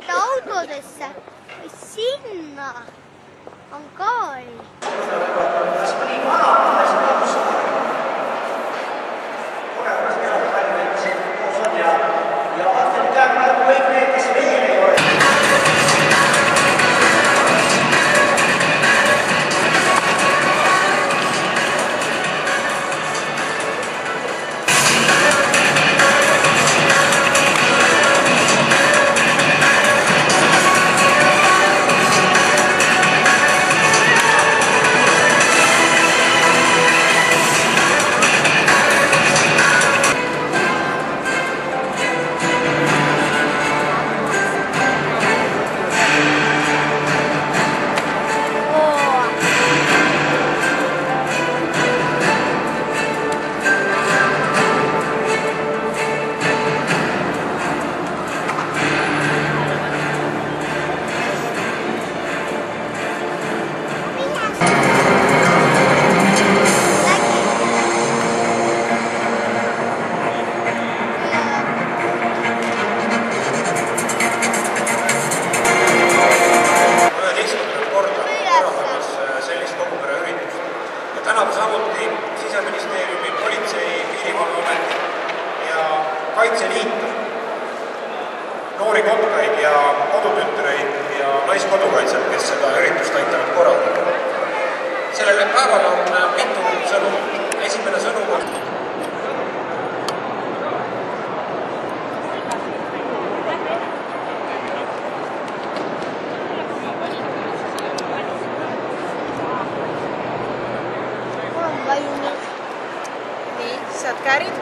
nendesse autodesse või sinna angaari. Tänab samuti Siseministeeriumi, Politsei, Piirivalveamet ja Kaitseliit, noori kotkaid ja kodutütreid ja naiskodukaitsjad, kes seda üritust aitavad korraldada. Sellel päeval on mitu sõnumit. Esimene sõnum on nii, saad kärid?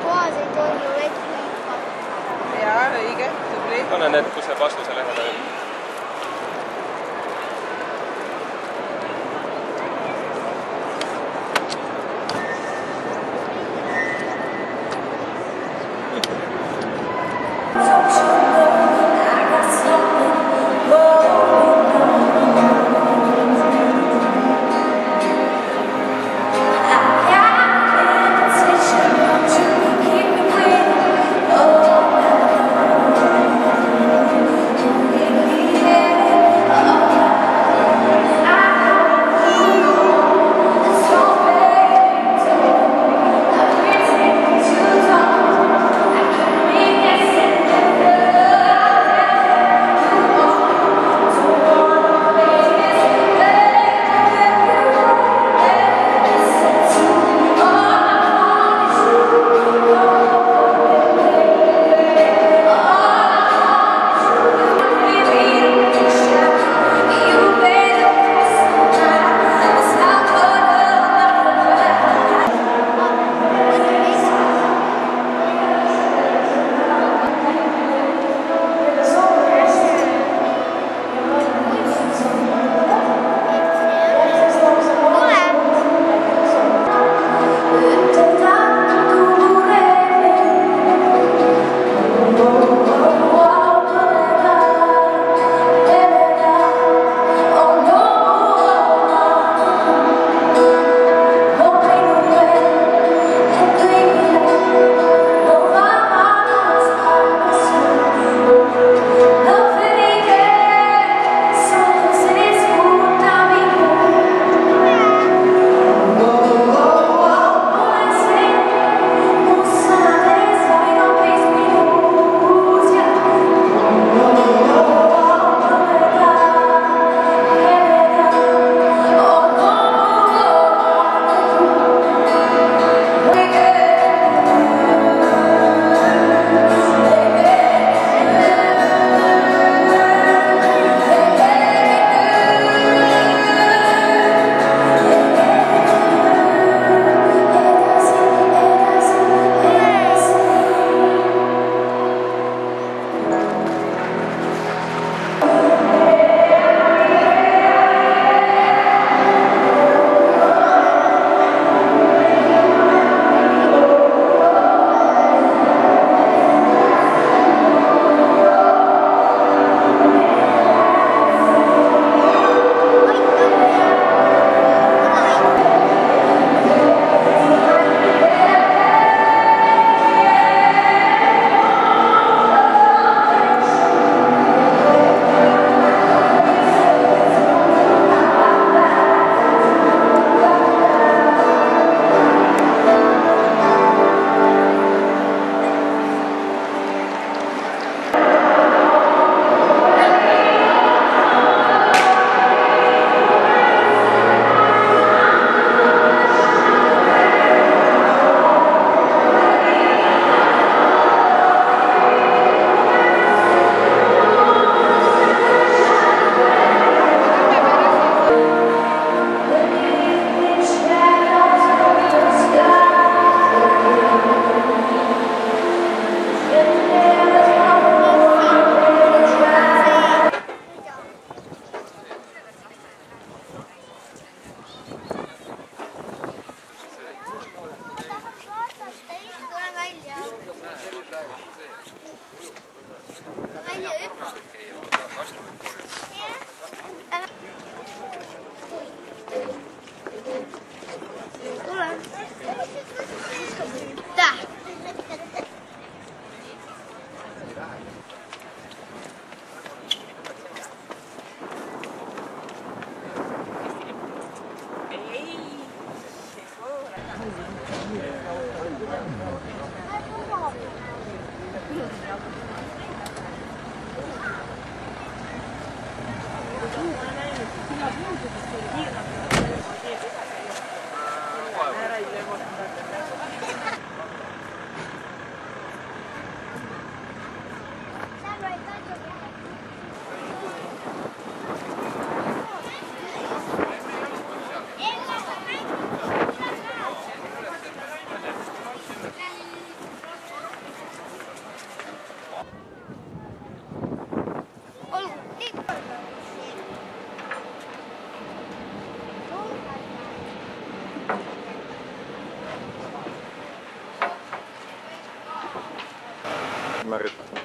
Kohas ei tohi vett liipa. Jaa, õige, tubli. Pane need, kus see vastuse läheb.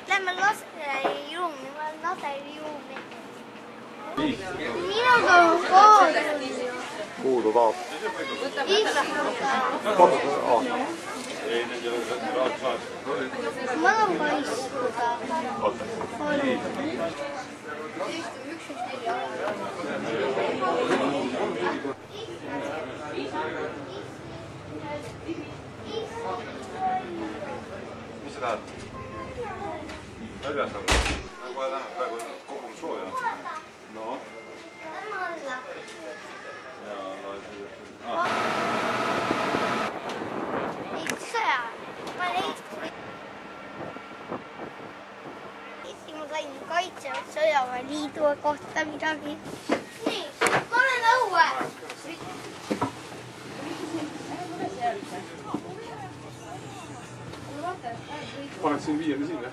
Lämmen lastenruumi, ma olen lastenruumi. Minuga on koos. Kuhu ta tahab? Ma tahan ka istuda. Mis sa tahad? Väljas nagu? Nagu kohe täna, praegu kogume sooja. No? Lähme alla. Ma sain Kaitseväe sõjaväeliidu kohta midagi. Nii, ma olen õue. Paned siin viienda sinna?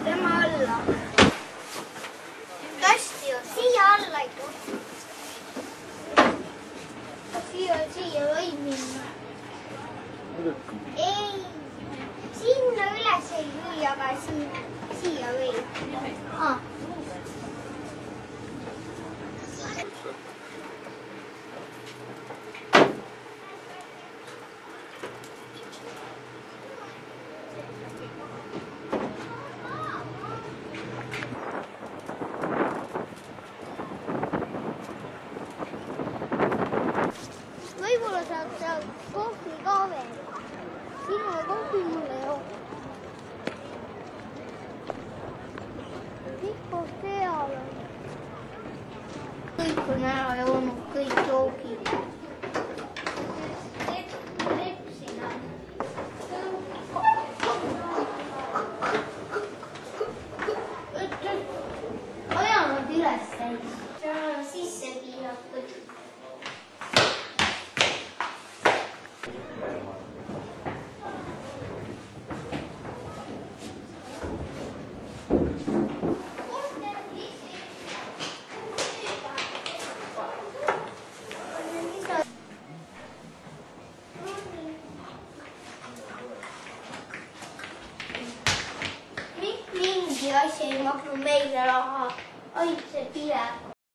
Tema alla. Hästi on, siia alla ei tohi. Siia võib minna. Ei, sinna üles ei või, aga siia võib. Võib-olla saab seal kohvi ka veel. Sinule kohvi mulle ei ole. Mikko seal on. Kõik on ära joonud, kõik joogid. Lepsina. Ajanud üles. See on sisse piiratud.